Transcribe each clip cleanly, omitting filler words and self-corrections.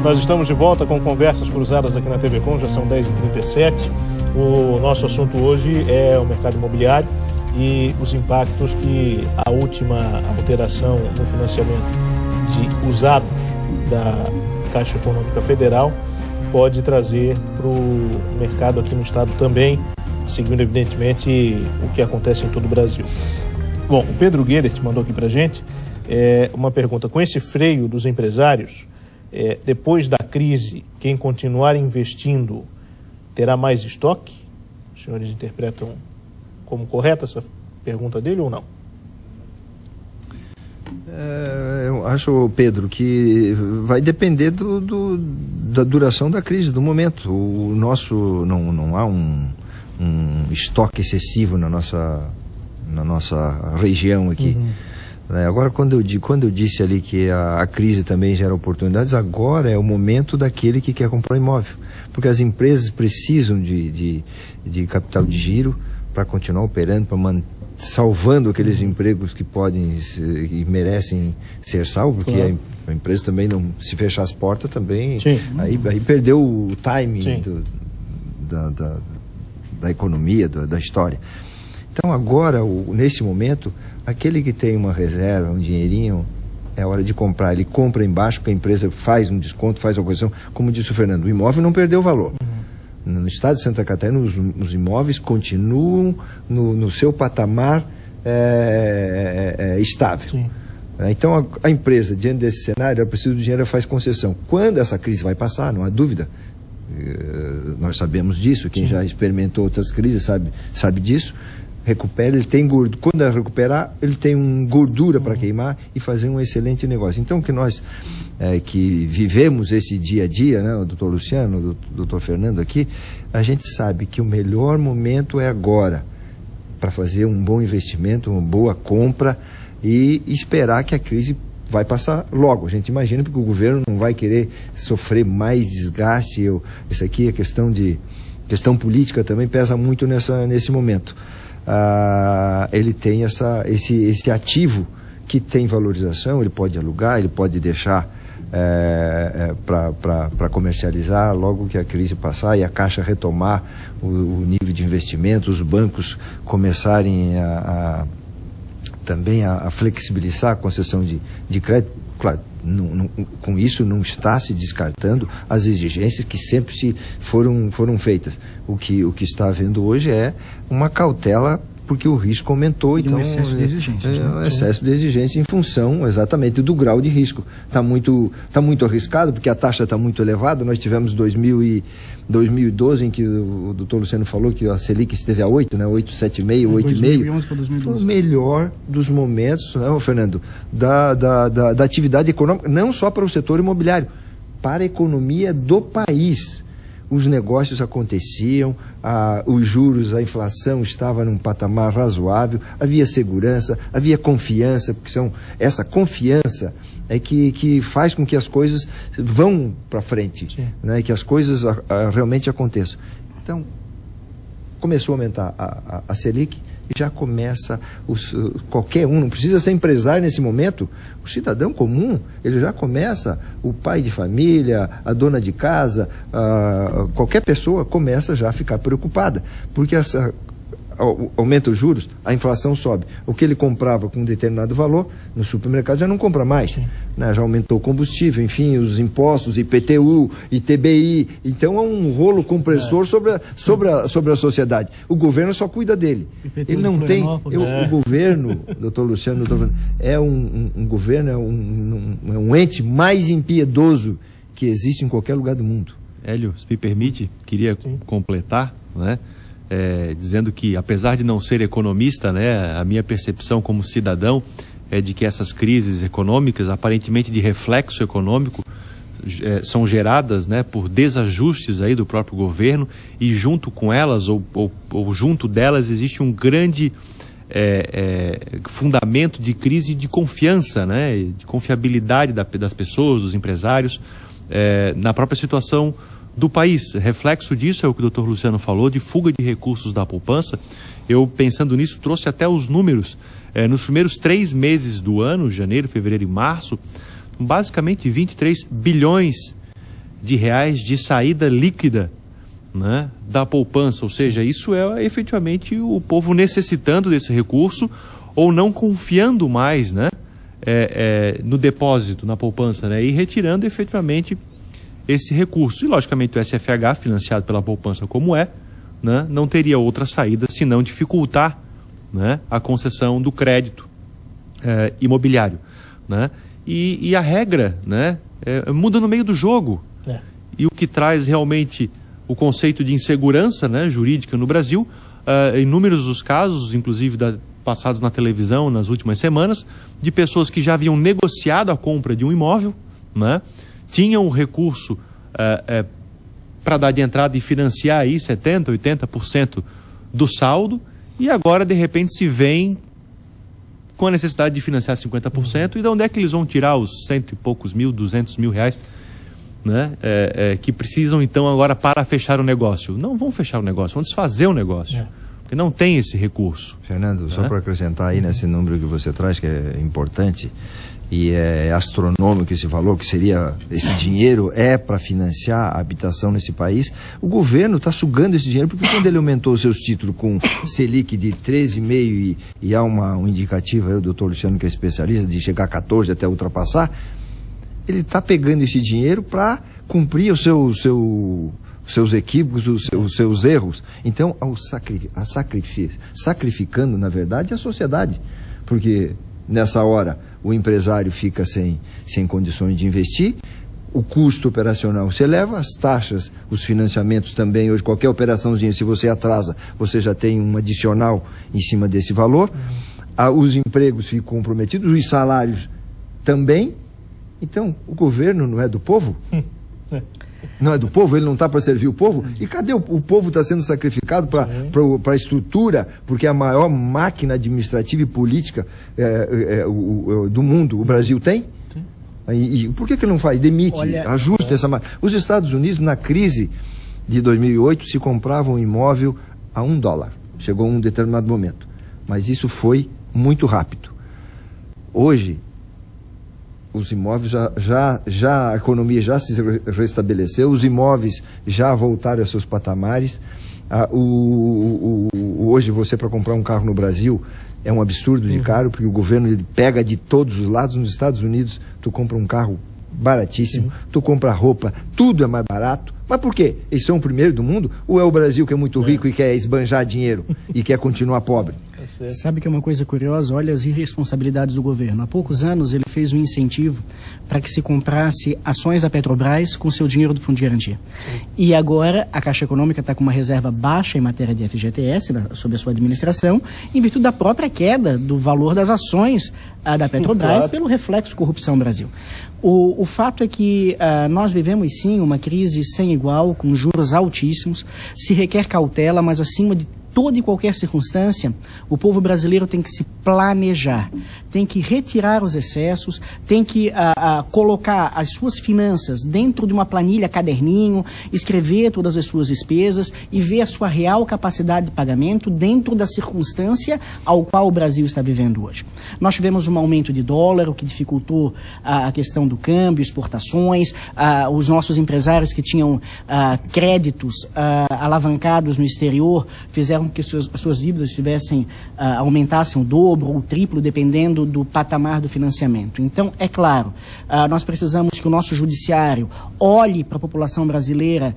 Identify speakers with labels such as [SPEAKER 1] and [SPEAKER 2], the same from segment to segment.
[SPEAKER 1] Nós estamos de volta com conversas cruzadas aqui na TV Com, já são 10h37. O nosso assunto hoje é o mercado imobiliário e os impactos que a última alteração no financiamento de usados da Caixa Econômica Federal pode trazer para o mercado aqui no estado também, seguindo evidentemente o que acontece em todo o Brasil. Bom, o Pedro Guedert mandou aqui para a gente uma pergunta. Com esse freio dos empresários, depois da crise, quem continuar investindo terá mais estoque? Os senhores interpretam como correta essa pergunta dele ou não?
[SPEAKER 2] Eu acho, Pedro, que vai depender da duração da crise, do momento. O nosso não há um estoque excessivo na nossa região aqui. Agora, quando eu disse ali que a crise também gera oportunidades, agora é o momento daquele que quer comprar um imóvel. Porque as empresas precisam de capital de giro para continuar operando, para salvando aqueles empregos que podem e merecem ser salvos, porque claro, a empresa também não, se fechar as portas também, aí perdeu o timing da economia, da história. Então agora, nesse momento, aquele que tem uma reserva, um dinheirinho, é hora de comprar. Ele compra embaixo, porque a empresa faz um desconto, faz alguma coisa. Como disse o Fernando, o imóvel não perdeu valor. No estado de Santa Catarina, os imóveis continuam no seu patamar estável. Então a empresa, diante desse cenário, ela precisa do dinheiro, ela faz concessão. Quando essa crise vai passar, não há dúvida, nós sabemos disso, quem já experimentou outras crises sabe disso, recupera, ele tem gordura. Quando ela recuperar, ele tem gordura para queimar e fazer um excelente negócio. Então, que nós que vivemos esse dia a dia, né, o doutor Luciano, o doutor Fernando aqui, a gente sabe que o melhor momento é agora para fazer um bom investimento, uma boa compra e esperar que a crise vai passar logo. A gente imagina, porque o governo não vai querer sofrer mais desgaste. Isso aqui é questão política também pesa muito nesse momento. Ele tem esse ativo que tem valorização, ele pode alugar, ele pode deixar para comercializar logo que a crise passar e a Caixa retomar o nível de investimento, os bancos começarem também a flexibilizar a concessão de crédito. Claro, com isso não está se descartando as exigências que sempre foram feitas. O que está havendo hoje é uma cautela, porque o risco aumentou. Então,
[SPEAKER 3] excesso de exigências.
[SPEAKER 2] Excesso de exigência em função exatamente do grau de risco. Está muito arriscado, porque a taxa está muito elevada. Nós tivemos 2012, em que o doutor Luciano falou que a Selic esteve a 8, né? 8,75, 8,5.
[SPEAKER 3] 2011 para 2012.
[SPEAKER 2] Foi o melhor dos momentos, né, Fernando, da atividade econômica, não só para o setor imobiliário, para a economia do país. Os negócios aconteciam, os juros, a inflação estava num patamar razoável, havia segurança, havia confiança, porque essa confiança é que faz com que as coisas vão para frente, né, que as coisas realmente aconteçam. Então, começou a aumentar a Selic, e já começa, qualquer um, não precisa ser empresário nesse momento, o cidadão comum, ele já começa, o pai de família, a dona de casa, qualquer pessoa começa já a ficar preocupada, porque aumenta os juros, a inflação sobe. O que ele comprava com um determinado valor, no supermercado já não compra mais, né? Já aumentou o combustível, enfim, os impostos, IPTU, ITBI, então é um rolo compressor sobre a sociedade. O governo só cuida dele.
[SPEAKER 3] IPTU
[SPEAKER 2] ele não tem... O governo, doutor Luciano, é um governo, é um ente mais impiedoso que existe em qualquer lugar do mundo.
[SPEAKER 4] Hélio, se me permite, queria completar, né? Dizendo que, apesar de não ser economista, né, a minha percepção como cidadão é de que essas crises econômicas, aparentemente de reflexo econômico, são geradas, né, por desajustes aí do próprio governo, e junto com elas, ou junto delas, existe um grande fundamento de crise de confiança, né, de confiabilidade das pessoas, dos empresários, na própria situação do país. Reflexo disso é o que o Dr. Luciano falou, de fuga de recursos da poupança. Eu, pensando nisso, trouxe até os números. Nos primeiros 3 meses do ano, janeiro, fevereiro e março, basicamente 23 bilhões de reais de saída líquida, né, da poupança. Ou seja, isso é efetivamente o povo necessitando desse recurso ou não confiando mais, né, no depósito, na poupança, né, e retirando efetivamente esse recurso. E, logicamente, o SFH, financiado pela poupança como né, não teria outra saída senão dificultar, né, a concessão do crédito imobiliário, né? E a regra, né, muda no meio do jogo. E o que traz realmente o conceito de insegurança, né, jurídica no Brasil, inúmeros os casos, inclusive passados na televisão nas últimas semanas, de pessoas que já haviam negociado a compra de um imóvel, né, tinham o recurso para dar de entrada e financiar aí 70%, 80% do saldo, e agora de repente se vem com a necessidade de financiar 50%, e de onde é que eles vão tirar os 100 e poucos mil, 200 mil reais, né, que precisam então agora para fechar o negócio? Não vão fechar o negócio, vão desfazer o negócio, porque não tem esse recurso.
[SPEAKER 2] Fernando, só para acrescentar aí nesse número que você traz, que é importante, e é astronômico esse valor, que seria, esse dinheiro para financiar a habitação nesse país. O governo está sugando esse dinheiro, porque quando ele aumentou os seus títulos com Selic de 13,5% e há um indicativo aí, o doutor Luciano, que é especialista, de chegar a 14% até ultrapassar, ele está pegando esse dinheiro para cumprir os seus equívocos, os seus erros. Então, sacrificando, na verdade, a sociedade, porque nessa hora o empresário fica sem condições de investir, o custo operacional se eleva, as taxas, os financiamentos também. Hoje, qualquer operaçãozinha, se você atrasa, você já tem um adicional em cima desse valor. Os empregos ficam comprometidos, os salários também. Então, o governo não é do povo? Não é do povo? Ele não está para servir o povo? E cadê o povo está sendo sacrificado para a estrutura? Porque a maior máquina administrativa e política do mundo, o Brasil tem? E por que ele não faz? Demite, ajusta essa máquina. Os Estados Unidos, na crise de 2008, se comprava um imóvel a $1. Chegou a um determinado momento. Mas isso foi muito rápido. Hoje, os imóveis a economia já se restabeleceu, os imóveis já voltaram aos seus patamares. Hoje você, para comprar um carro no Brasil, é um absurdo de caro, porque o governo ele pega de todos os lados. Nos Estados Unidos, tu compra um carro baratíssimo, tu compra roupa, tudo é mais barato. Mas por quê? Eles são o primeiro do mundo? Ou é o Brasil que é muito rico e quer esbanjar dinheiro e quer continuar pobre?
[SPEAKER 3] Sabe que é uma coisa curiosa? Olha as irresponsabilidades do governo. Há poucos anos ele fez um incentivo para que se comprasse ações da Petrobras com seu dinheiro do Fundo de Garantia. E agora a Caixa Econômica está com uma reserva baixa em matéria de FGTS, sob a sua administração, em virtude da própria queda do valor das ações da Petrobras pelo reflexo corrupção no Brasil. O fato é que nós vivemos sim uma crise sem igual, com juros altíssimos, se requer cautela, mas acima de toda e qualquer circunstância, o povo brasileiro tem que se planejar, tem que retirar os excessos, tem que colocar as suas finanças dentro de uma planilha, caderninho, escrever todas as suas despesas e ver a sua real capacidade de pagamento dentro da circunstância ao qual o Brasil está vivendo hoje. Nós tivemos um aumento de dólar, o que dificultou a questão do câmbio, exportações, os nossos empresários que tinham créditos alavancados no exterior fizeram que suas dívidas aumentassem o dobro ou o triplo, dependendo do patamar do financiamento. Então, é claro, nós precisamos que o nosso judiciário olhe para a população brasileira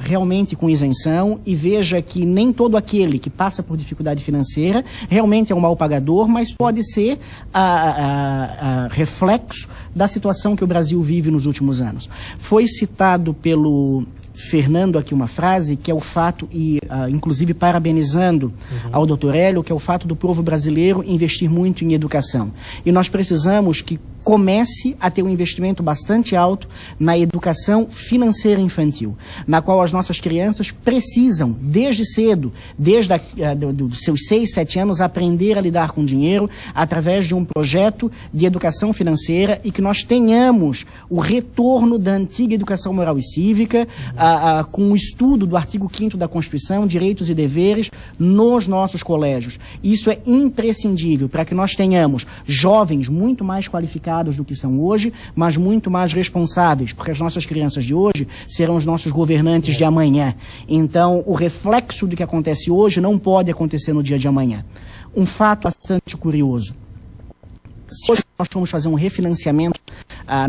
[SPEAKER 3] realmente com isenção e veja que nem todo aquele que passa por dificuldade financeira realmente é um mau pagador, mas pode ser reflexo da situação que o Brasil vive nos últimos anos. Foi citado pelo Fernando aqui uma frase que é o fato, e inclusive parabenizando ao doutor Hélio, que é o fato do povo brasileiro investir muito em educação. E nós precisamos que comece a ter um investimento bastante alto na educação financeira infantil, na qual as nossas crianças precisam, desde cedo, desde dos seus 6, 7 anos, aprender a lidar com dinheiro através de um projeto de educação financeira e que nós tenhamos o retorno da antiga educação moral e cívica, com o estudo do artigo 5º da Constituição, direitos e deveres, nos nossos colégios. Isso é imprescindível para que nós tenhamos jovens muito mais qualificados limitados do que são hoje, mas muito mais responsáveis, porque as nossas crianças de hoje serão os nossos governantes de amanhã. Então, o reflexo do que acontece hoje não pode acontecer no dia de amanhã. Um fato bastante curioso. Se hoje nós formos fazer um refinanciamento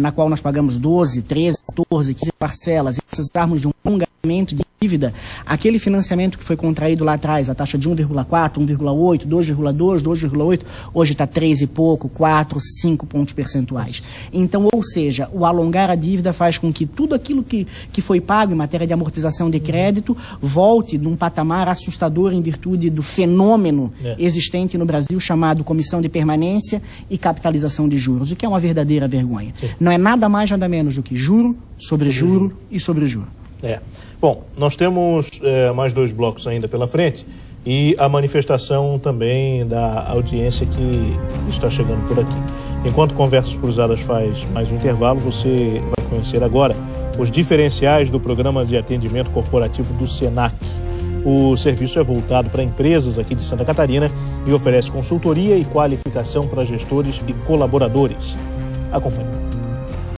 [SPEAKER 3] na qual nós pagamos 12, 13, 14, 15 parcelas e precisarmos de um alongamento de dívida, aquele financiamento que foi contraído lá atrás, a taxa de 1,4, 1,8, 2,2, 2,8, hoje está 3 e pouco, 4, 5 pontos percentuais. Então, ou seja, o alongar a dívida faz com que tudo aquilo que foi pago em matéria de amortização de crédito volte num patamar assustador em virtude do fenômeno existente no Brasil chamado comissão de permanência e capitalização de juros, o que é uma verdadeira vergonha. Não é nada mais, nada menos do que juro, sobre juro e sobre juro.
[SPEAKER 1] Bom, nós temos mais 2 blocos ainda pela frente e a manifestação também da audiência que está chegando por aqui. Enquanto Conversas Cruzadas faz mais um intervalo, você vai conhecer agora os diferenciais do Programa de Atendimento Corporativo do SENAC. O serviço é voltado para empresas aqui de Santa Catarina e oferece consultoria e qualificação para gestores e colaboradores. Acompanhe.